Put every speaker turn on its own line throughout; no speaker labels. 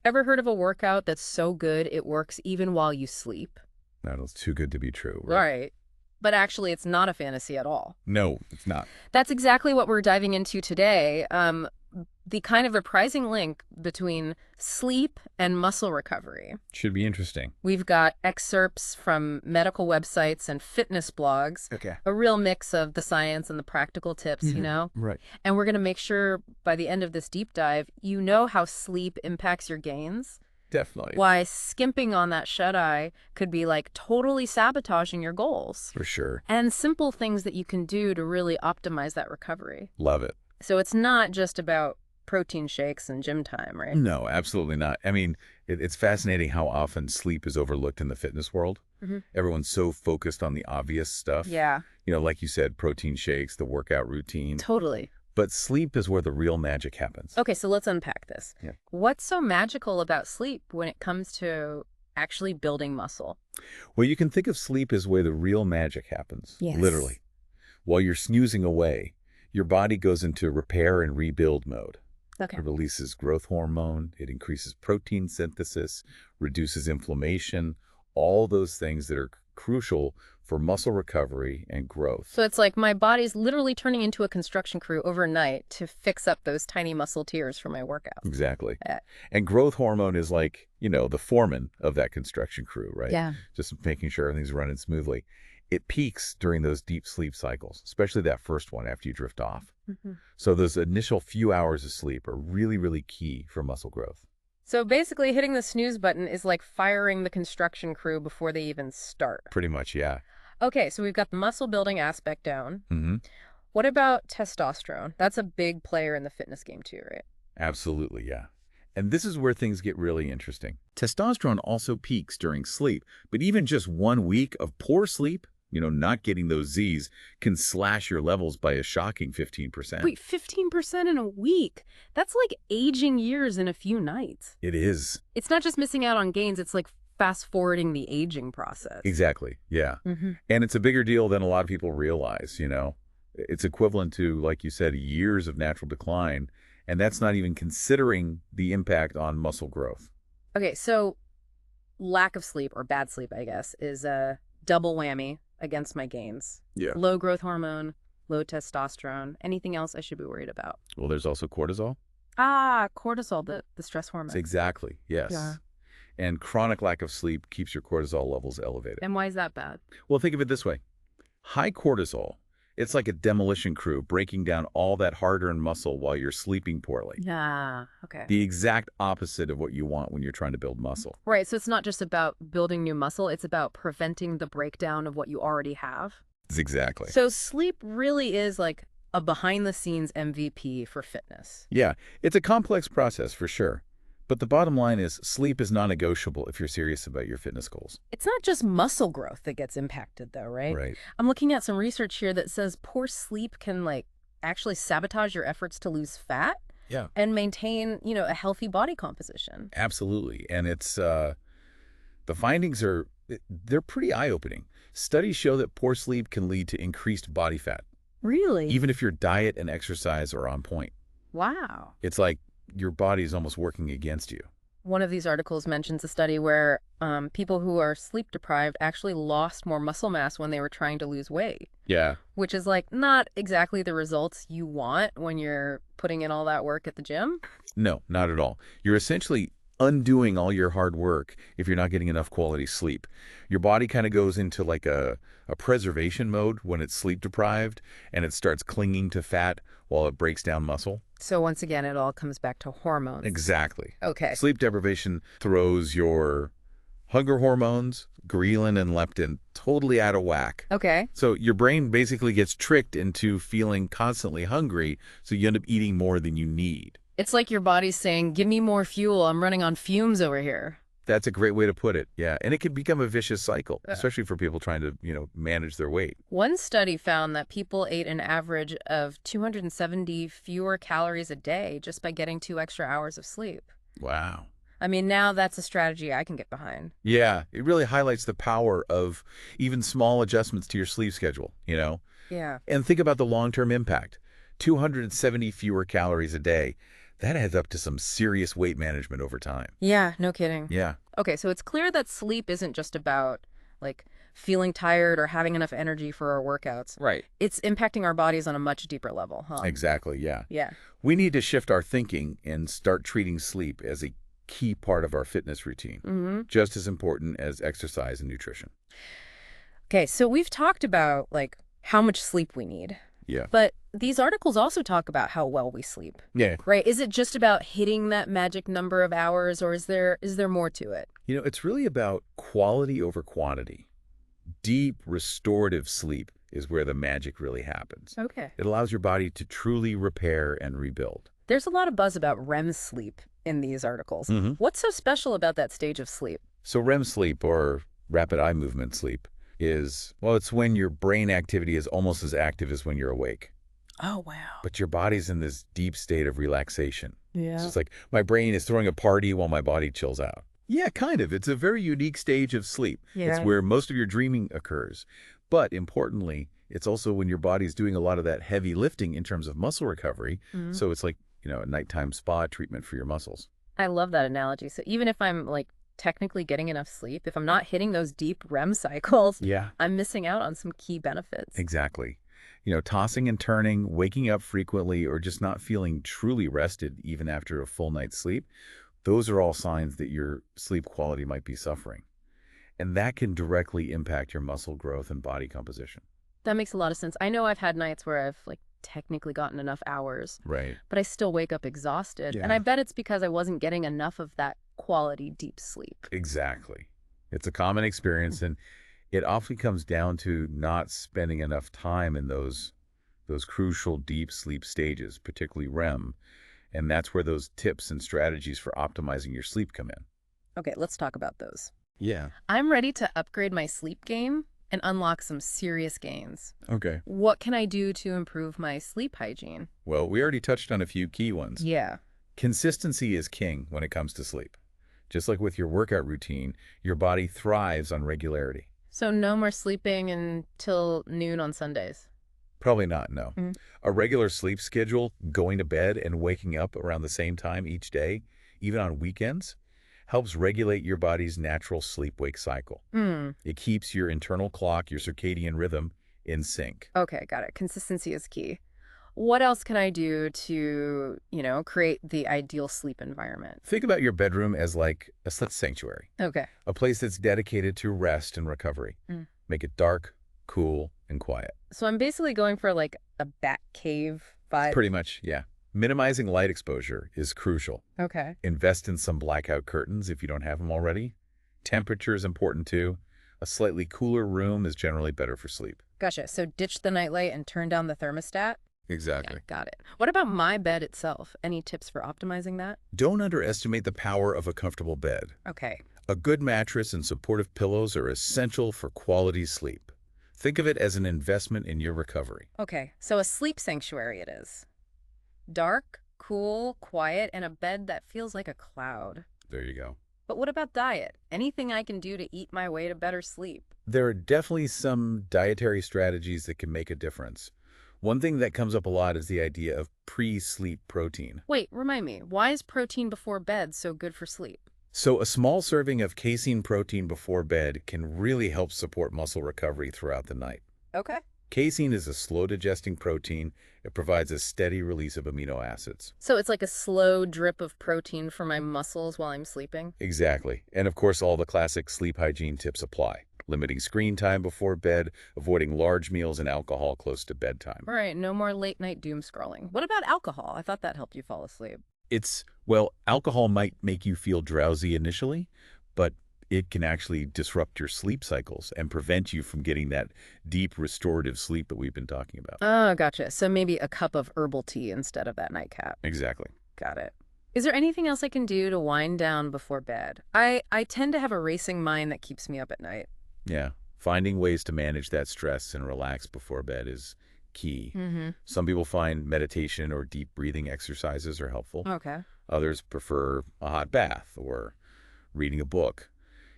Ever heard of a workout that's so good it works even while you sleep?
That's too good to be true, right?
Right. But actually, it's not a fantasy at all.
No, it's not.
That's exactly what we're diving into today. The kind of reprising link between sleep and muscle recovery.
Should be interesting.
We've got excerpts from medical websites and fitness blogs,
Okay.
a real mix of the science and the practical tips,
Right.
And we're going to make sure by the end of this deep dive, you know how sleep impacts your gains,
Definitely.
why skimping on that shut-eye could be like totally sabotaging your goals,
For sure.
and simple things that you can do to really optimize that recovery.
Love it.
So it's not just about protein shakes and gym time, right?
No, absolutely not. I mean, it's fascinating how often sleep is overlooked in the fitness world.
Mm-hmm.
Everyone's so focused on the obvious stuff.
Yeah,
Like you said, protein shakes, the workout routine.
totally.
But sleep is where the real magic happens.
Okay, so let's unpack this.
Yeah.
What's so magical about sleep when it comes to actually building muscle?
Well, you can think of sleep as where the real magic happens.
Yes.
Literally. While you're snoozing away, your body goes into repair and rebuild mode.
Okay.
It releases growth hormone, it increases protein synthesis, reduces inflammation, all those things that are crucial for muscle recovery and growth.
So it's like my body's literally turning into a construction crew overnight to fix up those tiny muscle tears for my workout.
Exactly.
Yeah.
And growth hormone is like, the foreman of that construction crew, right?
Yeah.
Just making sure everything's running smoothly. It peaks during those deep sleep cycles, especially that first one after you drift off.
Mm-hmm.
So those initial few hours of sleep are really, really key for muscle growth.
So basically hitting the snooze button is like firing the construction crew before they even start.
Pretty much, yeah.
Okay, so we've got the muscle building aspect down.
Mm-hmm.
What about testosterone? That's a big player in the fitness game too, right?
Absolutely, yeah. And this is where things get really interesting. Testosterone also peaks during sleep, but even just 1 week of poor sleep, not getting those Z's, can slash your levels by a shocking 15%.
Wait, 15% in a week? That's like aging years in a few nights.
It is.
It's not just missing out on gains, it's like fast-forwarding the aging process.
Exactly, yeah.
Mm-hmm.
And it's a bigger deal than a lot of people realize, It's equivalent to, like you said, years of natural decline, and that's not even considering the impact on muscle growth.
Okay, so lack of sleep, or bad sleep, I guess, is a double whammy against my gains.
Yeah.
Low growth hormone, low testosterone. Anything else I should be worried about?
Well, there's also cortisol.
Ah, cortisol, the stress hormone.
Exactly, yes.
Yeah.
And chronic lack of sleep keeps your cortisol levels elevated.
And why is that bad?
Well, think of it this way. High cortisol, it's like a demolition crew breaking down all that hard-earned muscle while you're sleeping poorly.
Yeah, okay.
The exact opposite of what you want when you're trying to build muscle.
Right, so it's not just about building new muscle, it's about preventing the breakdown of what you already have.
Exactly.
So sleep really is like a behind-the-scenes MVP for fitness.
Yeah, it's a complex process for sure. But the bottom line is sleep is non-negotiable if you're serious about your fitness goals.
It's not just muscle growth that gets impacted though, right?
Right.
I'm looking at some research here that says poor sleep can actually sabotage your efforts to lose fat
Yeah.
and maintain, a healthy body composition.
Absolutely. And it's the findings they're pretty eye-opening. Studies show that poor sleep can lead to increased body fat,
Really?
even if your diet and exercise are on point.
Wow.
It's like your body is almost working against you.
One of these articles mentions a study where people who are sleep deprived actually lost more muscle mass when they were trying to lose weight,
Yeah.
which is like not exactly the results you want when you're putting in all that work at the gym.
No, not at all. You're essentially undoing all your hard work if you're not getting enough quality sleep. Your body kind of goes into like a preservation mode when it's sleep deprived, and it starts clinging to fat while it breaks down muscle.
So once again, it all comes back to hormones.
Exactly.
Okay.
Sleep deprivation throws your hunger hormones, ghrelin and leptin, totally out of whack.
Okay.
So your brain basically gets tricked into feeling constantly hungry, so you end up eating more than you need.
It's like your body's saying, give me more fuel. I'm running on fumes over here.
That's a great way to put it, yeah. And it can become a vicious cycle, especially for people trying to, manage their weight.
One study found that people ate an average of 270 fewer calories a day just by getting 2 extra hours of sleep.
Wow.
I mean, now that's a strategy I can get behind.
Yeah, it really highlights the power of even small adjustments to your sleep schedule,
Yeah.
And think about the long-term impact. 270 fewer calories a day. That adds up to some serious weight management over time.
Yeah, no kidding.
Yeah.
Okay, so it's clear that sleep isn't just about, like, feeling tired or having enough energy for our workouts.
Right.
It's impacting our bodies on a much deeper level, huh?
Exactly, yeah.
Yeah.
We need to shift our thinking and start treating sleep as a key part of our fitness routine, just as important as exercise and nutrition.
Okay, so we've talked about, like, how much sleep we need.
Yeah.
But these articles also talk about how well we sleep,
Yeah.
right? Is it just about hitting that magic number of hours, or is there more to it?
It's really about quality over quantity. Deep, restorative sleep is where the magic really happens.
Okay.
It allows your body to truly repair and rebuild.
There's a lot of buzz about REM sleep in these articles. What's so special about that stage of sleep?
So REM sleep, or rapid eye movement sleep, it's when your brain activity is almost as active as when you're awake.
Oh, wow.
But your body's in this deep state of relaxation.
Yeah.
So it's like my brain is throwing a party while my body chills out. Yeah, kind of. It's a very unique stage of sleep.
Yeah.
It's where most of your dreaming occurs. But importantly, it's also when your body's doing a lot of that heavy lifting in terms of muscle recovery. So it's like, a nighttime spa treatment for your muscles.
I love that analogy. So even if I'm, like, technically getting enough sleep, if I'm not hitting those deep REM cycles,
Yeah,
I'm missing out on some key benefits.
exactly. Tossing and turning, waking up frequently, or just not feeling truly rested even after a full night's sleep, those are all signs that your sleep quality might be suffering. And that can directly impact your muscle growth and body composition.
That makes a lot of sense. I know I've had nights where I've, like, technically gotten enough hours,
Right.
but I still wake up exhausted. And
Yeah.
I bet it's because I wasn't getting enough of that quality deep sleep.
Exactly. It's a common experience, and it often comes down to not spending enough time in those crucial deep sleep stages, particularly REM. And that's where those tips and strategies for optimizing your sleep come in.
Okay, let's talk about those.
Yeah.
I'm ready to upgrade my sleep game and unlock some serious gains.
Okay.
What can I do to improve my sleep hygiene?
Well, we already touched on a few key ones.
Yeah.
Consistency is king when it comes to sleep. Just like with your workout routine, your body thrives on regularity.
So no more sleeping until noon on Sundays.
Probably not, no. A regular sleep schedule, going to bed and waking up around the same time each day, even on weekends, helps regulate your body's natural sleep-wake cycle. It keeps your internal clock, your circadian rhythm, in sync.
Okay, got it. Consistency is key. What else can I do to, create the ideal sleep environment?
Think about your bedroom as like a sleep sanctuary,
Okay.
a place that's dedicated to rest and recovery. Make it dark, cool, and quiet.
So I'm basically going for, like, a bat cave vibe.
Pretty much, yeah. Minimizing light exposure is crucial.
Okay.
Invest in some blackout curtains if you don't have them already. Temperature is important too. A slightly cooler room is generally better for sleep.
Gotcha. So ditch the nightlight and turn down the thermostat?
Exactly.
Yeah, got it. What about my bed itself? Any tips for optimizing that?
Don't underestimate the power of a comfortable bed.
Okay.
A good mattress and supportive pillows are essential for quality sleep. Think of it as an investment in your recovery.
Okay. So a sleep sanctuary it is. Dark, cool, quiet, and a bed that feels like a cloud.
There you go.
But what about diet? Anything I can do to eat my way to better sleep?
There are definitely some dietary strategies that can make a difference. One thing that comes up a lot is the idea of pre-sleep protein.
Wait, remind me, why is protein before bed so good for sleep?
So a small serving of casein protein before bed can really help support muscle recovery throughout the night.
Okay.
Casein is a slow-digesting protein. It provides a steady release of amino acids.
So it's like a slow drip of protein for my muscles while I'm sleeping?
Exactly. And of course, all the classic sleep hygiene tips apply. Limiting screen time before bed, avoiding large meals and alcohol close to bedtime.
All right, no more late-night doom scrolling. What about alcohol? I thought that helped you fall asleep.
Alcohol might make you feel drowsy initially, but it can actually disrupt your sleep cycles and prevent you from getting that deep restorative sleep that we've been talking about.
Oh, gotcha. So maybe a cup of herbal tea instead of that nightcap.
Exactly.
Got it. Is there anything else I can do to wind down before bed? I tend to have a racing mind that keeps me up at night.
Yeah. Finding ways to manage that stress and relax before bed is key. Some people find meditation or deep breathing exercises are helpful.
Okay.
Others prefer a hot bath or reading a book.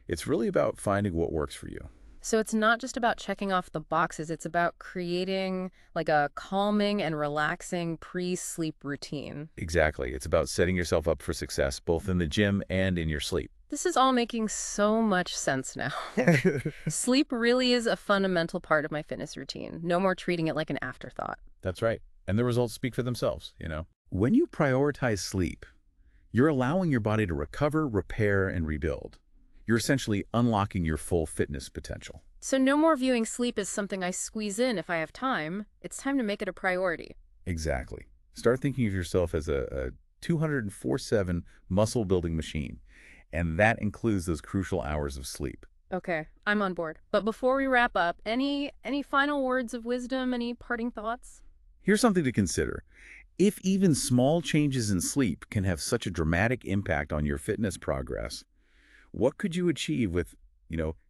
It's really about finding what works for you.
So it's not just about checking off the boxes, it's about creating like a calming and relaxing pre-sleep routine.
Exactly. It's about setting yourself up for success, both in the gym and in your sleep.
This is all making so much sense now. Sleep really is a fundamental part of my fitness routine. No more treating it like an afterthought.
That's right. And the results speak for themselves, When you prioritize sleep, you're allowing your body to recover, repair, and rebuild. You're essentially unlocking your full fitness potential.
So no more viewing sleep as something I squeeze in if I have time. It's time to make it a priority.
Exactly. Start thinking of yourself as a 204/7 muscle-building machine, and that includes those crucial hours of sleep.
Okay, I'm on board. But before we wrap up, any final words of wisdom, any parting thoughts?
Here's something to consider. If even small changes in sleep can have such a dramatic impact on your fitness progress, what could you achieve with,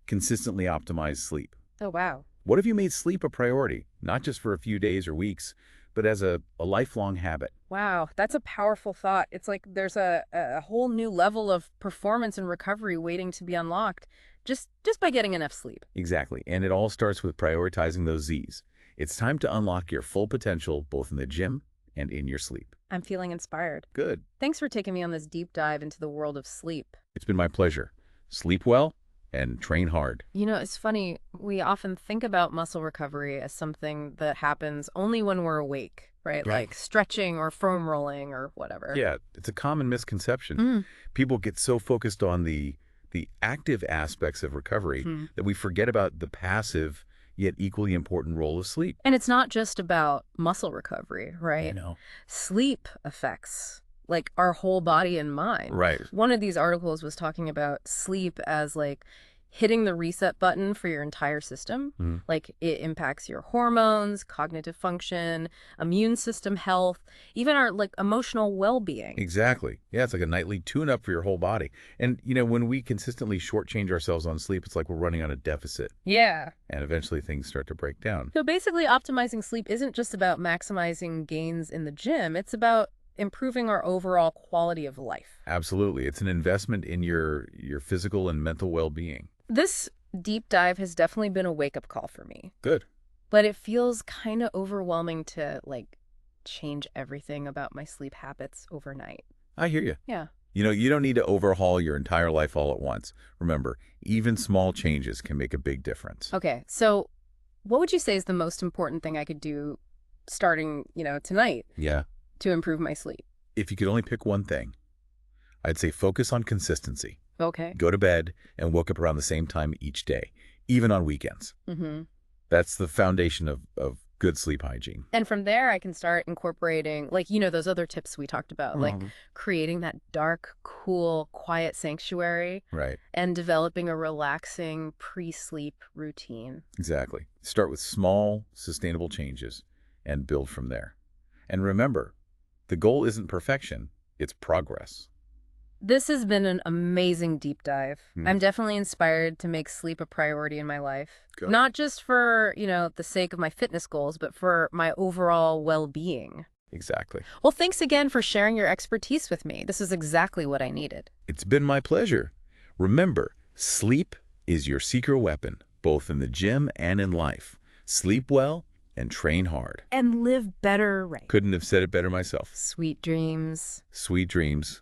consistently optimized sleep?
Oh, wow.
What if you made sleep a priority, not just for a few days or weeks, but as a lifelong habit?
Wow, that's a powerful thought. It's like there's a whole new level of performance and recovery waiting to be unlocked just by getting enough sleep.
Exactly. And it all starts with prioritizing those Z's. It's time to unlock your full potential, both in the gym and in your sleep.
I'm feeling inspired.
Good.
Thanks for taking me on this deep dive into the world of sleep.
It's been my pleasure. Sleep well and train hard.
It's funny, we often think about muscle recovery as something that happens only when we're awake, right?
Right.
Like stretching or foam rolling or whatever.
Yeah, it's a common misconception.
Mm.
People get so focused on the active aspects of recovery that we forget about the passive yet equally important role of sleep.
And it's not just about muscle recovery, right?
I know.
Sleep affects like our whole body and mind.
Right.
One of these articles was talking about sleep as like hitting the reset button for your entire system. Like it impacts your hormones, cognitive function, immune system health, even our like emotional well-being.
Exactly. Yeah, it's like a nightly tune-up for your whole body. And, when we consistently shortchange ourselves on sleep, it's like we're running on a deficit.
Yeah.
And eventually things start to break down.
So basically optimizing sleep isn't just about maximizing gains in the gym. It's about improving our overall quality of life.
Absolutely. It's an investment in your physical and mental well-being.
This deep dive has definitely been a wake-up call for me.
Good.
But it feels kind of overwhelming to like change everything about my sleep habits overnight.
I hear you.
Yeah.
You don't need to overhaul your entire life all at once. Remember, even small changes can make a big difference.
Okay. So what would you say is the most important thing I could do starting, tonight
Yeah.
to improve my sleep?
If you could only pick one thing, I'd say focus on consistency.
Okay.
Go to bed and wake up around the same time each day, even on weekends.
Mm-hmm.
That's the foundation of good sleep hygiene.
And from there, I can start incorporating, like, those other tips we talked about, like creating that dark, cool, quiet sanctuary
Right.
and developing a relaxing pre-sleep routine.
Exactly. Start with small, sustainable changes and build from there. And remember, the goal isn't perfection, it's progress.
This has been an amazing deep dive.
Hmm.
I'm definitely inspired to make sleep a priority in my life.
Good.
Not just for, the sake of my fitness goals, but for my overall well-being.
Exactly.
Well, thanks again for sharing your expertise with me. This is exactly what I needed.
It's been my pleasure. Remember, sleep is your secret weapon, both in the gym and in life. Sleep well and train hard.
And live better, right?
Couldn't have said it better myself.
Sweet dreams.
Sweet dreams.